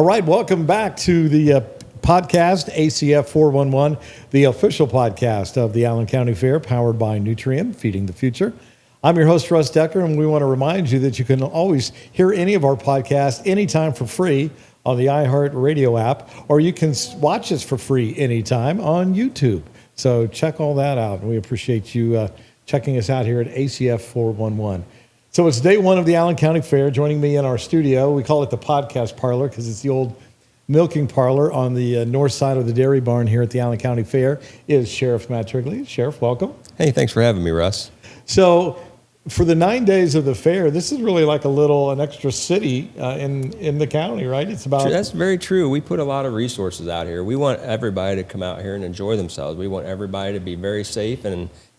All right, welcome back to the podcast, ACF411, the official podcast of the Allen County Fair, powered by Nutrien, Feeding the Future. I'm your host, Russ Decker, and we want to remind you that you can always hear any of our podcasts anytime for free on the iHeartRadio app, or you can watch us for free anytime on YouTube. So check all that out, and we appreciate you checking us out here at ACF411. So it's day one of the Allen County Fair. Joining me in our studio, we call it the podcast parlor because it's the old milking parlor on the north side of the dairy barn here at the Allen County Fair, is Sheriff Matt Treglia. Sheriff, welcome. Hey, thanks for having me, Russ. So for the 9 days of the fair, this is really like an extra city in the county, right? It's about. That's very true. We put a lot of resources out here. We want everybody to come out here and enjoy themselves. We want everybody to be very safe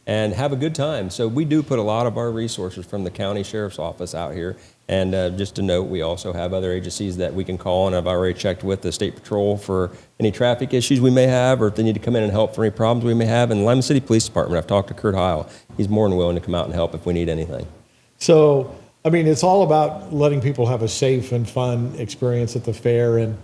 and have a good time. So we do put a lot of our resources from the County Sheriff's Office out here. And just to note, we also have other agencies that we can call, and I've already checked with the State Patrol for any traffic issues we may have, or if they need to come in and help for any problems we may have. And the Lima City Police Department, I've talked to Kurt Heil. He's more than willing to come out and help if we need anything. So, I mean, it's all about letting people have a safe and fun experience at the fair. And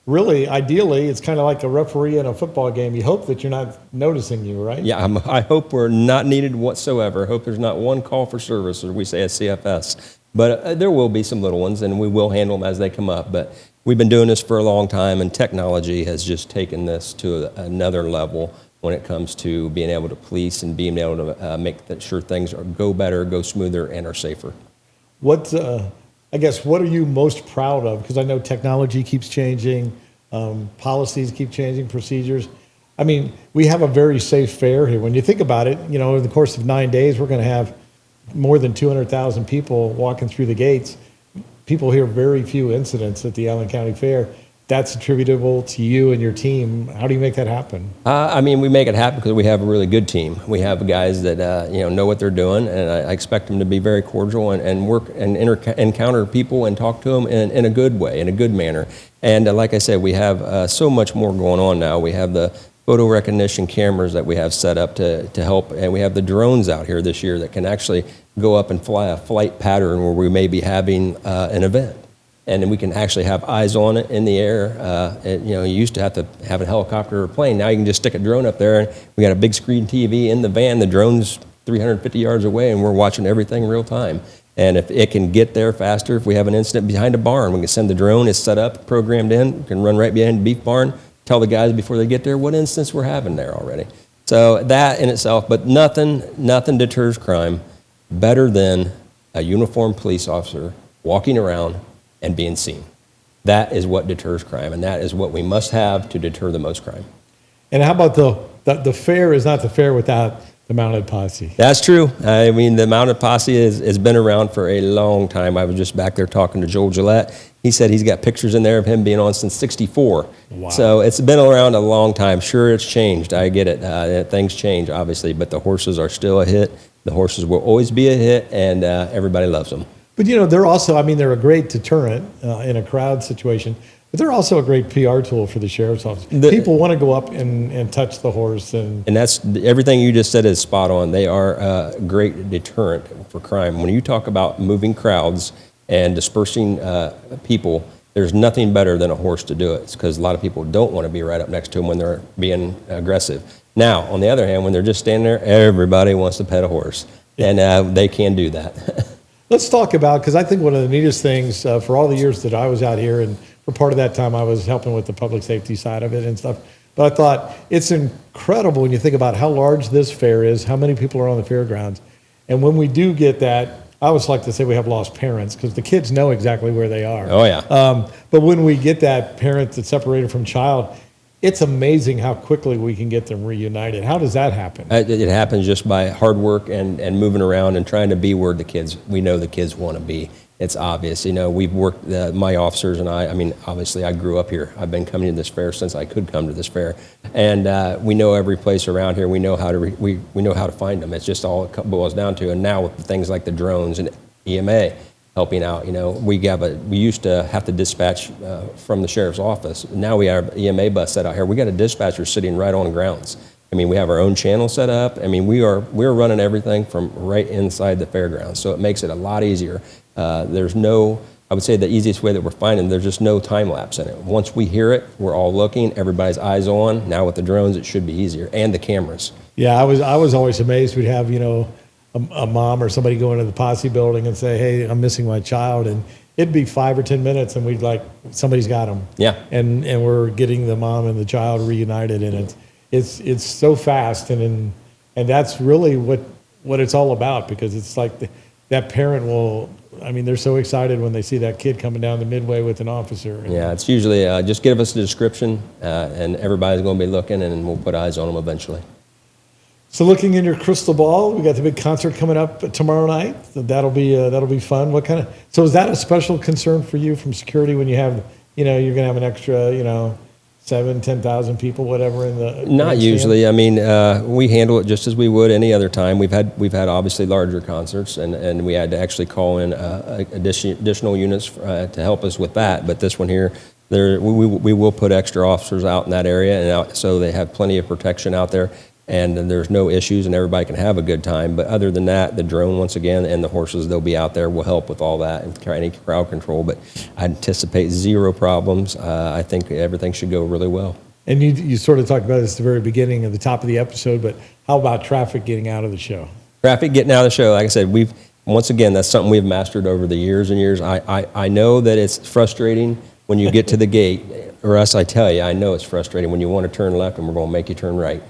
really, ideally, it's kind of like a referee in a football game. You hope that you're not noticing you, right? Yeah, I hope we're not needed whatsoever. I hope there's not one call for service, as we say at CFS. But there will be some little ones, and we will handle them as they come up. But we've been doing this for a long time, and technology has just taken this to another level when it comes to being able to police and being able to make sure things go better, go smoother, and are safer. What are you most proud of? Because I know technology keeps changing, policies keep changing, procedures. I mean, we have a very safe fair here. When you think about it, you know, over the course of 9 days, we're going to have more than 200,000 people walking through the gates. People hear very few incidents at the Allen County Fair. That's attributable to you and your team. How do you make that happen? We make it happen because we have a really good team. We have guys that know what they're doing, and I expect them to be very cordial and work and encounter people and talk to them in a good way, in a good manner. And like I said, we have so much more going on now. We have the photo recognition cameras that we have set up to help, and we have the drones out here this year that can actually go up and fly a flight pattern where we may be having an event. And then we can actually have eyes on it in the air. You used to have to have a helicopter or a plane. Now you can just stick a drone up there, and we got a big screen TV in the van. The drone's 350 yards away, and we're watching everything real time. And if it can get there faster, if we have an incident behind a barn, we can send the drone. It's set up, programmed in. We can run right behind the beef barn, tell the guys before they get there what instance we're having there already. So that in itself, but nothing deters crime better than a uniformed police officer walking around and being seen. That is what deters crime, and that is what we must have to deter the most crime. And how about the fair is not the fair without the mounted posse? That's true. I mean, the mounted posse has been around for a long time. I was just back there talking to Joel Gillette. He said he's got pictures in there of him being on since '64. Wow. So it's been around a long time. Sure, it's changed. I get it. Things change, obviously, but the horses are still a hit. The horses will always be a hit, and everybody loves them. But, you know, they're also, they're a great deterrent in a crowd situation, but they're also a great PR tool for the sheriff's office. People want to go up and touch the horse. And that's everything you just said is spot on. They are a great deterrent for crime. When you talk about moving crowds and dispersing people, there's nothing better than a horse to do it. It's because a lot of people don't want to be right up next to them when they're being aggressive. Now, on the other hand, when they're just standing there, everybody wants to pet a horse, and they can do that. Let's talk about, because I think one of the neatest things for all the years that I was out here, and for part of that time I was helping with the public safety side of it and stuff, but I thought it's incredible when you think about how large this fair is, how many people are on the fairgrounds. And when we do get that, I always like to say we have lost parents because the kids know exactly where they are. Oh, yeah. But when we get that parent that's separated from child, it's amazing how quickly we can get them reunited. How does that happen? It happens just by hard work and moving around and trying to be where we know the kids want to be. It's obvious. You know, we've worked, my officers and I mean, obviously I grew up here. I've been coming to this fair since I could come to this fair. And we know every place around here. We know how to we know how to find them. It's just all it boils down to. And now with things like the drones and EMA helping out, you know, we used to have to dispatch from the sheriff's office. Now we have an EMA bus set out here. We got a dispatcher sitting right on grounds. I mean, we have our own channel set up. I mean, we're running everything from right inside the fairgrounds, so it makes it a lot easier. There's no I would say the easiest way that we're finding, there's just no time lapse in it. Once we hear it, we're all looking, everybody's eyes on. Now with the drones, it should be easier, and the cameras. Yeah, I was always amazed. We'd have, you know, a mom or somebody go into the posse building and say, "Hey, I'm missing my child," and it'd be 5 or 10 minutes, and we'd like, somebody's got them. Yeah. And we're getting the mom and the child reunited, and it's so fast, and that's really what it's all about, because it's like that parent will. I mean, they're so excited when they see that kid coming down the midway with an officer. Yeah, it's usually just give us the description, and everybody's going to be looking, and we'll put eyes on them eventually. So, looking in your crystal ball, we got the big concert coming up tomorrow night. That'll be fun. What kind of? So, is that a special concern for you from security when you have, you know, you're going to have an extra, you know, 7,000-10,000 people, whatever in the? Not usually. I mean, we handle it just as we would any other time. We've had obviously larger concerts, and we had to actually call in additional units to help us with that. But this one here, we will put extra officers out in that area, and out, so they have plenty of protection out there, and there's no issues, and everybody can have a good time. But other than that, the drone, once again, and the horses, they'll be out there, will help with all that and any crowd control. But I anticipate zero problems. I think everything should go really well. And you sort of talked about this at the very beginning of the top of the episode, but how about traffic getting out of the show? Traffic getting out of the show, like I said, once again, that's something we've mastered over the years and years. I know that it's frustrating when you get to the gate, or else I tell you, I know it's frustrating when you want to turn left and we're going to make you turn right.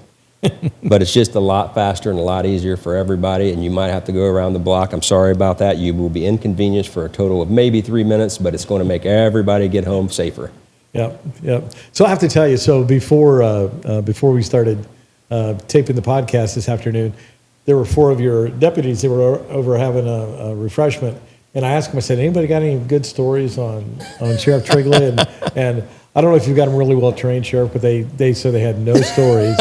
But it's just a lot faster and a lot easier for everybody, and you might have to go around the block. I'm sorry about that. You will be inconvenienced for a total of maybe 3 minutes, but it's going to make everybody get home safer. Yep. So I have to tell you, so before we started taping the podcast this afternoon, there were 4 of your deputies that were over having a refreshment, and I asked them, I said, anybody got any good stories on Sheriff Treglia? And I don't know if you've got them really well trained, Sheriff, but they said they had no stories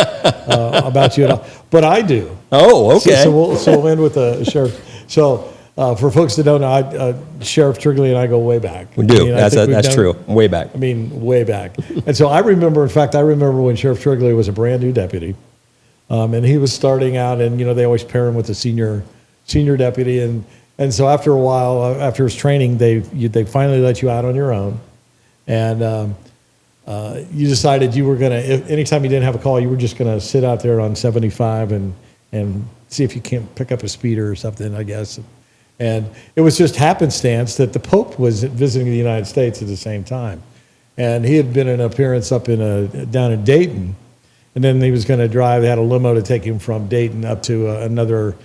about you at all. But I do. Oh, okay. So we'll end with the Sheriff. So for folks that don't know, Sheriff Treglia and I go way back. We do. That's true. Way back. I mean, way back. And so I remember when Sheriff Treglia was a brand new deputy, and he was starting out, and you know they always pair him with a senior deputy, and so after a while, after his training, they finally let you out on your own, and you decided you were going to, anytime you didn't have a call, you were just going to sit out there on 75 and see if you can't pick up a speeder or something, I guess. And it was just happenstance that the Pope was visiting the United States at the same time. And he had been in an appearance up down in Dayton, and then he was going to drive, they had a limo to take him from Dayton up to another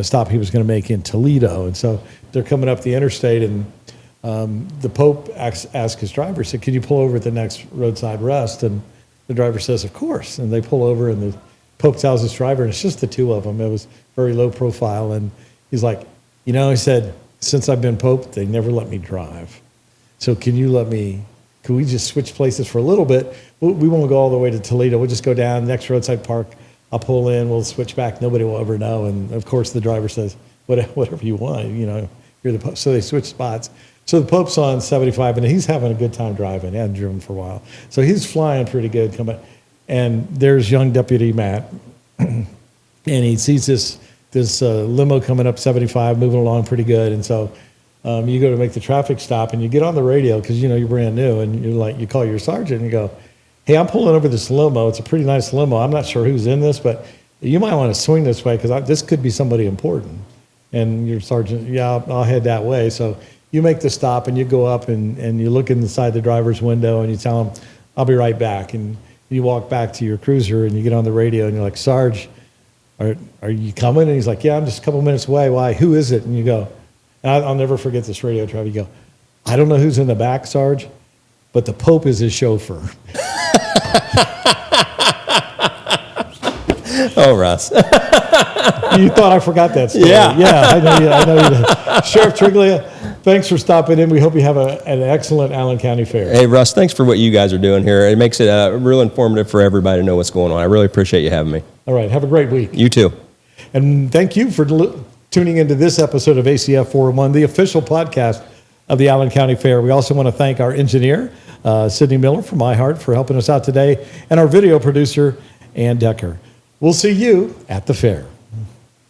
stop he was going to make in Toledo. And so they're coming up the interstate, and the Pope asked his driver, said, "Can you pull over at the next roadside rest?" And the driver says, "Of course." And they pull over, and the Pope tells his driver, and it's just the two of them. It was very low profile. And he's like, "You know," he said, "since I've been Pope, they never let me drive. So can we just switch places for a little bit? We won't go all the way to Toledo. We'll just go down, next roadside park. I'll pull in, we'll switch back. Nobody will ever know." And of course, the driver says, whatever you want, you know, you're the Pope. So they switch spots. So the Pope's on 75, and he's having a good time driving. He hadn't driven for a while. So he's flying pretty good. And there's young Deputy Matt, and he sees this limo coming up 75, moving along pretty good. And so you go to make the traffic stop, and you get on the radio because, you know, you're brand new, and you call your sergeant and you go, "Hey, I'm pulling over this limo. It's a pretty nice limo. I'm not sure who's in this, but you might want to swing this way because this could be somebody important." And your sergeant, "Yeah, I'll head that way." So you make the stop, and you go up and you look inside the driver's window, and you tell him, "I'll be right back." And you walk back to your cruiser, and you get on the radio, and you're like, "Sarge, are you coming?" And he's like, "Yeah, I'm just a couple minutes away." "Why? Who is it?" And you go, and I'll never forget this radio traffic. You go, "I don't know who's in the back, Sarge, but the Pope is his chauffeur." Oh, Russ. You thought I forgot that story. Yeah. I know you did. Sheriff Treglia, thanks for stopping in. We hope you have an excellent Allen County Fair. Hey, Russ, thanks for what you guys are doing here. It makes it real informative for everybody to know what's going on. I really appreciate you having me. All right. Have a great week. You too. And thank you for tuning into this episode of ACF 411, the official podcast of the Allen County Fair. We also want to thank our engineer, Sydney Miller from iHeart, for helping us out today, and our video producer, Ann Decker. We'll see you at the fair.